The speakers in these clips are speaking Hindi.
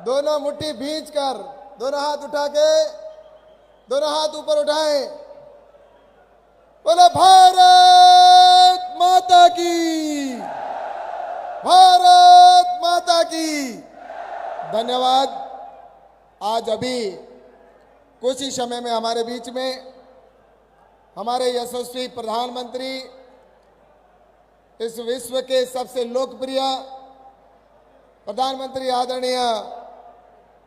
दोनों मुट्ठी भींच कर, दोनों हाथ उठा के, दोनों हाथ ऊपर उठाएं। बोलो भारत माता की, भारत माता की। धन्यवाद। आज अभी कुछ ही समय में हमारे बीच में हमारे यशस्वी प्रधानमंत्री, इस विश्व के सबसे लोकप्रिय प्रधानमंत्री आदरणीय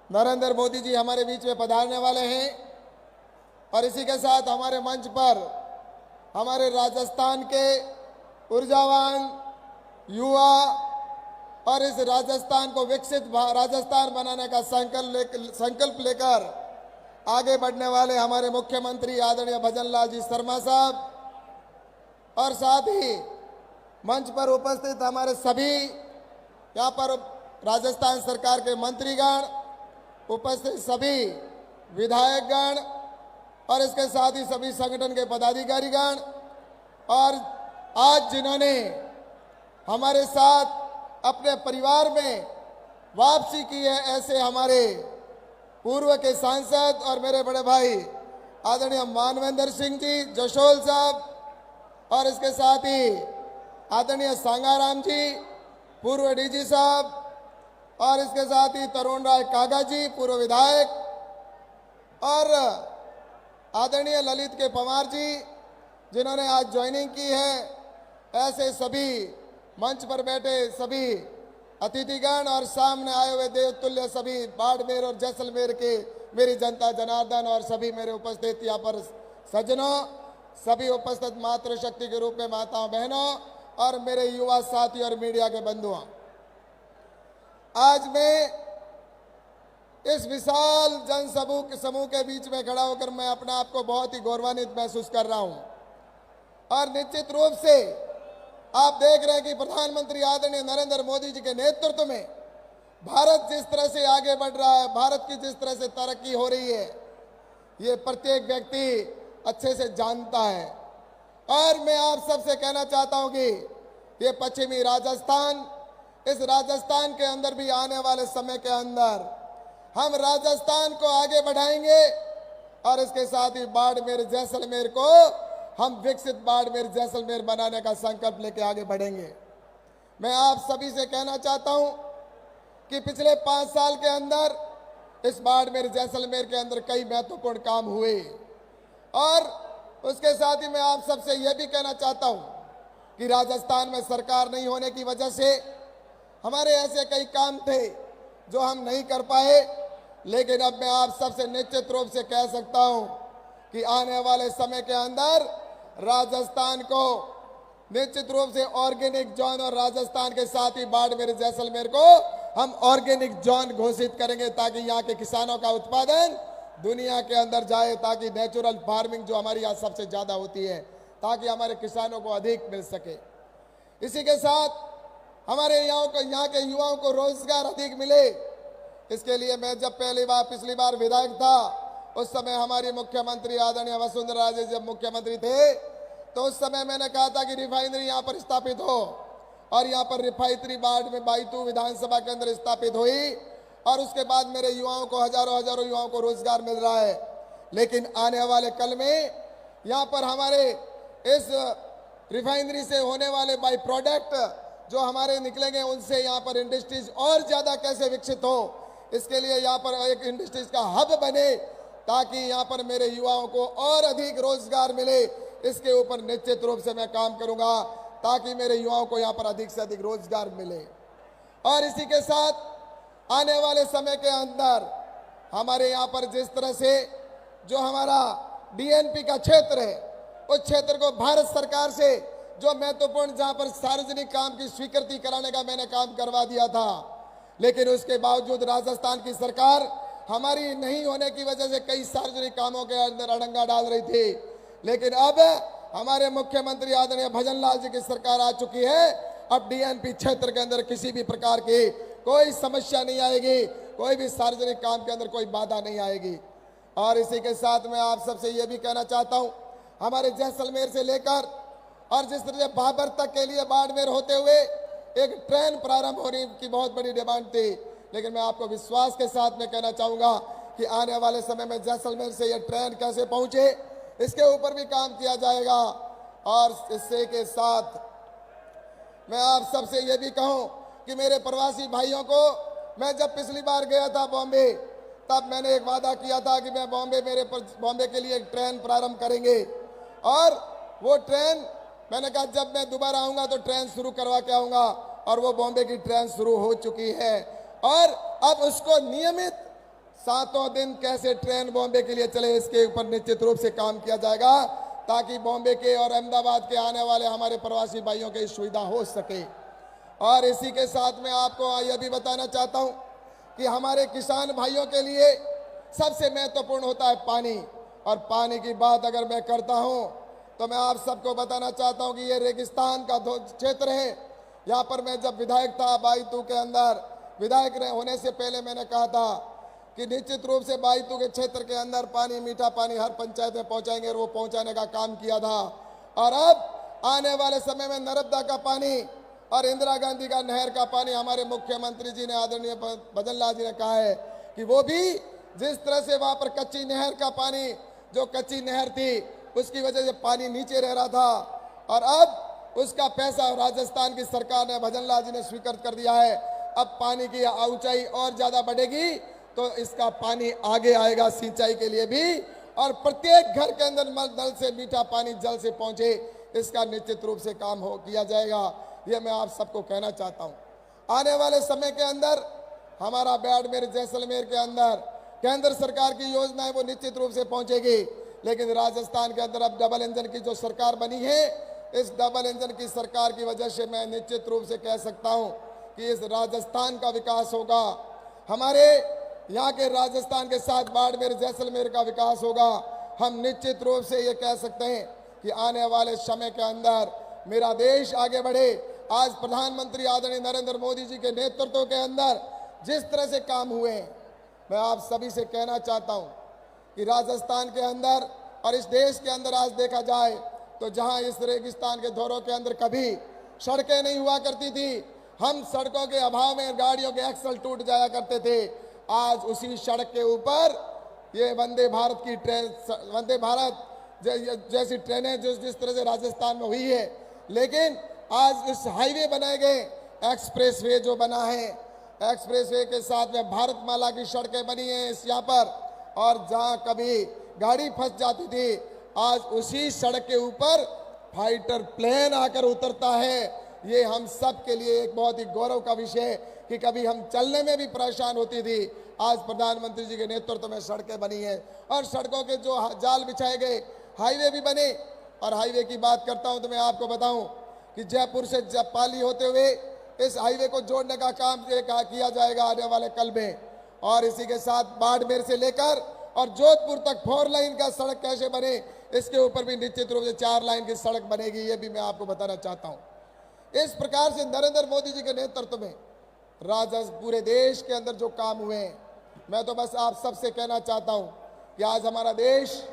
नरेंद्र मोदी जी हमारे बीच में पधारने वाले हैं। और इसी के साथ हमारे मंच पर हमारे राजस्थान के ऊर्जावान युवा और इस राजस्थान को विकसित राजस्थान बनाने का संकल्प लेकर आगे बढ़ने वाले हमारे मुख्यमंत्री आदरणीय भजन लाल जी शर्मा साहब, और साथ ही मंच पर उपस्थित हमारे सभी यहाँ पर राजस्थान सरकार के मंत्रीगण, उपस्थित सभी विधायकगण और इसके साथ ही सभी संगठन के पदाधिकारीगण, और आज जिन्होंने हमारे साथ अपने परिवार में वापसी की है, ऐसे हमारे पूर्व के सांसद और मेरे बड़े भाई आदरणीय मानवेंद्र सिंह जी जशोल साहब, और इसके साथ ही आदरणीय सांगाराम जी पूर्व डीजी साहब, और इसके साथ ही तरुण राय कागा जी पूर्व विधायक, और आदरणीय ललित के पवार जी जिन्होंने आज ज्वाइनिंग की है। ऐसे सभी मंच पर बैठे सभी अतिथिगण और सामने आए हुए देवतुल्य सभी बाड़मेर और जैसलमेर के मेरी जनता जनार्दन, और सभी मेरे उपस्थित यहाँ पर सज्जनों, सभी उपस्थित मातृशक्ति के रूप में माताओं बहनों और मेरे युवा साथी और मीडिया के बंधुओं, आज मैं इस विशाल जन समूह के बीच में खड़ा होकर मैं अपने आप को बहुत ही गौरवान्वित महसूस कर रहा हूं। और निश्चित रूप से आप देख रहे हैं कि प्रधानमंत्री आदरणीय नरेंद्र मोदी जी के नेतृत्व में भारत जिस तरह से आगे बढ़ रहा है, भारत की जिस तरह से तरक्की हो रही है, ये प्रत्येक व्यक्ति अच्छे से जानता है। और मैं आप सबसे कहना चाहता हूं कि ये पश्चिमी राजस्थान, इस राजस्थान के अंदर भी आने वाले समय के अंदर हम राजस्थान को आगे बढ़ाएंगे, और इसके साथ ही बाड़मेर जैसलमेर को हम विकसित बाड़मेर जैसलमेर बनाने का संकल्प लेके आगे बढ़ेंगे। मैं आप सभी से कहना चाहता हूं कि पिछले 5 साल के अंदर इस बाड़मेर जैसलमेर के अंदर कई महत्वपूर्ण काम हुए, और उसके साथ ही मैं आप सबसे यह भी कहना चाहता हूं कि राजस्थान में सरकार नहीं होने की वजह से हमारे ऐसे कई काम थे जो हम नहीं कर पाए। लेकिन अब मैं आप सबसे निश्चित रूप से कह सकता हूं कि आने वाले समय के अंदर राजस्थान को निश्चित रूप से ऑर्गेनिक जोन, और राजस्थान के साथ ही बाड़मेर जैसलमेर को हम ऑर्गेनिक जोन घोषित करेंगे, ताकि यहाँ के किसानों का उत्पादन दुनिया के अंदर जाए, ताकि नेचुरल फार्मिंग जो हमारी यहाँ सबसे ज्यादा होती है, ताकि हमारे किसानों को अधिक मिल सके। इसी के साथ हमारे यहाँ के युवाओं को रोजगार अधिक मिले। इसके लिए मैं जब पिछली बार विधायक था, उस समय हमारी मुख्यमंत्री आदरणीय वसुंधरा राजे जब मुख्यमंत्री थे, तो उस समय मैंने कहा था कि रिफाइनरी यहाँ पर स्थापित हो, और यहाँ पर रिफाइनरी बाढ़ में बाईतू विधानसभा के अंदर स्थापित हुई, और उसके बाद मेरे युवाओं को हजारों युवाओं को रोजगार मिल रहा है। लेकिन आने वाले कल में यहाँ पर हमारे इस रिफाइनरी से होने वाले बाई प्रोडक्ट जो हमारे निकलेंगे, उनसे यहाँ पर इंडस्ट्रीज और ज्यादा कैसे विकसित हो, इसके लिए यहाँ पर एक इंडस्ट्रीज का हब बने, ताकि यहाँ पर मेरे युवाओं को और अधिक रोजगार मिले। इसके ऊपर निश्चित रूप से मैं काम करूंगा, ताकि मेरे युवाओं को यहाँ पर अधिक से अधिक रोजगार मिले। और इसी के साथ आने वाले समय के अंदर हमारे यहाँ पर जिस तरह से जो हमारा डीएनपी का क्षेत्र है, उस क्षेत्र को भारत सरकार से जो महत्वपूर्ण जहां पर सार्वजनिक काम की स्वीकृति कराने का मैंने काम करवा दिया था, लेकिन उसके बावजूद राजस्थान की सरकार हमारी नहीं होने की वजह से कई सार्वजनिक कामों के अंदर अड़ंगा डाल रही थी। लेकिन अब हमारे मुख्यमंत्री आदरणीय भजन लाल जी की सरकार आ चुकी है। अब डीएनपी क्षेत्र के अंदर किसी भी प्रकार की कोई समस्या नहीं आएगी, कोई भी सार्वजनिक काम के अंदर कोई बाधा नहीं आएगी। और इसी के साथ मैं आप सबसे ये भी कहना चाहता हूं, हमारे जैसलमेर से लेकर और जिस तरह से बाबर तक के लिए बाड़मेर होते हुए एक ट्रेन प्रारंभ होने की बहुत बड़ी डिमांड थी, लेकिन मैं आपको विश्वास के साथ में कहना चाहूंगा कि आने वाले समय में जैसलमेर से यह ट्रेन कैसे पहुंचे, इसके ऊपर भी काम किया जाएगा। और इससे के साथ मैं आप सबसे ये भी कहूं कि मेरे प्रवासी भाइयों को, मैं जब पिछली बार गया था बॉम्बे, तब मैंने एक वादा किया था कि मैं बॉम्बे के लिए एक ट्रेन प्रारंभ करेंगे। और वो ट्रेन, मैंने कहा जब मैं दोबारा आऊंगा तो ट्रेन शुरू करवा के आऊंगा, और वो बॉम्बे की ट्रेन शुरू हो चुकी है। और अब उसको नियमित 7 दिन कैसे ट्रेन बॉम्बे के लिए चले, इसके ऊपर निश्चित रूप से काम किया जाएगा, ताकि बॉम्बे के और अहमदाबाद के आने वाले हमारे प्रवासी भाइयों की सुविधा हो सके। और इसी के साथ में आपको यह भी बताना चाहता हूं कि हमारे किसान भाइयों के लिए सबसे महत्वपूर्ण होता है पानी। और पानी की बात अगर मैं करता हूं तो मैं आप सबको बताना चाहता हूं कि ये रेगिस्तान का क्षेत्र है। यहाँ पर मैं जब विधायक था बाईतू के अंदर, विधायक होने से पहले मैंने कहा था कि निश्चित रूप से बाईतू के क्षेत्र के अंदर पानी, मीठा पानी हर पंचायत में पहुंचाएंगे, और वो पहुंचाने का काम किया था। और अब आने वाले समय में नर्मदा का पानी और इंदिरा गांधी का नहर का पानी, हमारे मुख्यमंत्री जी ने, आदरणीय भजन लाल जी ने कहा है कि वो भी, जिस तरह से वहां पर कच्ची नहर का पानी, जो कच्ची नहर थी उसकी वजह से पानी नीचे रह रहा था, और अब उसका पैसा राजस्थान की सरकार ने, भजन लाल जी ने स्वीकृत कर दिया है। अब पानी की ऊंचाई और ज्यादा बढ़ेगी तो इसका पानी आगे आएगा सिंचाई के लिए भी, और प्रत्येक घर के अंदर नल से मीठा पानी जल से पहुंचे, इसका निश्चित रूप से काम किया जाएगा। ये मैं आप सबको कहना चाहता हूं। आने वाले समय के अंदर हमारा बाड़मेर, जैसलमेर के अंदर केंद्र सरकार की योजनाएं वो निश्चित रूप से पहुंचेगी, लेकिन राजस्थान के अंदर अब डबल इंजन की जो सरकार बनी है, इस डबल इंजन की सरकार की वजह से मैं निश्चित रूप से कह सकता हूं कि इस राजस्थान का विकास होगा। हमारे यहाँ के राजस्थान के साथ बाड़मेर, जैसलमेर का विकास होगा। हम निश्चित रूप से ये कह सकते हैं कि आने वाले समय के अंदर मेरा देश आगे बढ़े। आज प्रधानमंत्री आदरणीय नरेंद्र मोदी जी के नेतृत्व के अंदर जिस तरह से काम हुए हैं, मैं आप सभी से कहना चाहता हूं कि राजस्थान के अंदर और इस देश के अंदर आज देखा जाए तो जहां इस रेगिस्तान के दौरों के अंदर कभी सड़कें नहीं हुआ करती थी, हम सड़कों के अभाव में गाड़ियों के एक्सल टूट जाया करते थे, आज उसी सड़क के ऊपर ये वंदे भारत की ट्रेन, वंदे भारत जैसी ट्रेनें जिस तरह से राजस्थान में हुई है, लेकिन आज इस हाईवे बनाए गए, एक्सप्रेसवे जो बना है, एक्सप्रेसवे के साथ में भारतमाला की सड़कें बनी हैं इस यहाँ पर, और जहाँ कभी गाड़ी फंस जाती थी, आज उसी सड़क के ऊपर फाइटर प्लेन आकर उतरता है। ये हम सब के लिए एक बहुत ही गौरव का विषय कि कभी हम चलने में भी परेशान होती थी, आज प्रधानमंत्री जी के नेतृत्व में सड़कें बनी हैं, और सड़कों के जो जाल बिछाए गए, हाईवे भी बने। और हाईवे की बात करता हूं तो मैं आपको बताऊं कि जयपुर से पाली होते हुए इस हाईवे को जोड़ने का काम किया जाएगा आने वाले कल में। और इसी के साथ बाड़मेर से लेकर और जोधपुर तक 4 लाइन का सड़क कैसे बने, इसके ऊपर भी निश्चित रूप से 4 लाइन की सड़क बनेगी, ये भी मैं आपको बताना चाहता हूं। इस प्रकार से नरेंद्र मोदी जी के नेतृत्व में पूरे देश के अंदर जो काम हुए हैं, मैं तो बस आप सबसे कहना चाहता हूं कि आज हमारा देश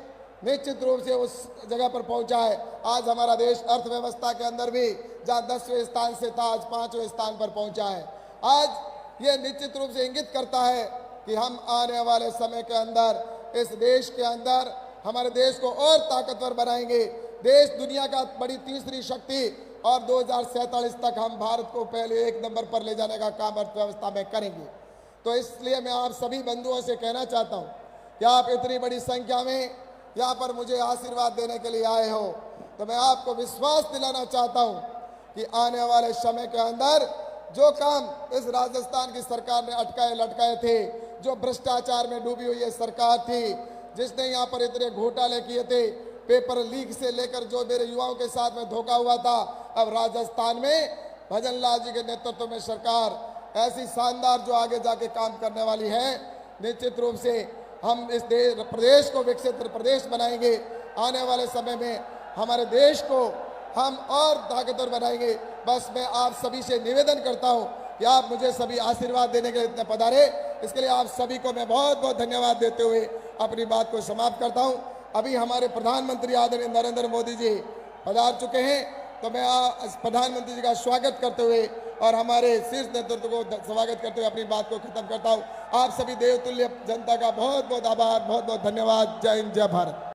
निश्चित रूप से उस जगह पर पहुंचा है। आज हमारा देश अर्थव्यवस्था के अंदर भी जहां 10वें स्थान से था, आज 5वें स्थान पर पहुंचा है। आज ये निश्चित रूप से इंगित करता है कि हम आने वाले समय के अंदर इस देश के अंदर हमारे देश को और ताकतवर बनाएंगे। देश दुनिया का बड़ी तीसरी शक्ति, और 2047 तक हम भारत को पहले 1 नंबर पर ले जाने का काम अर्थव्यवस्था में करेंगे। तो इसलिए मैं आप सभी बंधुओं से कहना चाहता हूं कि आप इतनी बड़ी संख्या में यहाँ पर मुझे आशीर्वाद देने के लिए आए हो, तो मैं आपको विश्वास दिलाना चाहता हूँ कि आने वाले समय के अंदर जो काम इस राजस्थान की सरकार ने अटकाए लटकाए थे, जो भ्रष्टाचार में डूबी हुई ये सरकार थी, जिसने यहाँ पर इतने घोटाले किए थे, पेपर लीक से लेकर जो मेरे युवाओं के साथ में धोखा हुआ था, अब राजस्थान में भजन लाल जी के नेतृत्व में सरकार ऐसी शानदार जो आगे जाके काम करने वाली है। निश्चित रूप से हम इस प्रदेश को विकसित प्रदेश बनाएंगे। आने वाले समय में हमारे देश को हम और ताकतवर बनाएंगे। बस मैं आप सभी से निवेदन करता हूं कि आप मुझे सभी आशीर्वाद देने के लिए इतने पधारे, इसके लिए आप सभी को मैं बहुत बहुत धन्यवाद देते हुए अपनी बात को समाप्त करता हूं। अभी हमारे प्रधानमंत्री आदरणीय नरेंद्र मोदी जी पधार चुके हैं, तो मैं प्रधानमंत्री जी का स्वागत करते हुए और हमारे शीर्ष नेतृत्व को स्वागत करते हुए अपनी बात को खत्म करता हूं। आप सभी देवतुल्य जनता का बहुत बहुत आभार, बहुत बहुत धन्यवाद। जय हिंद, जय भारत।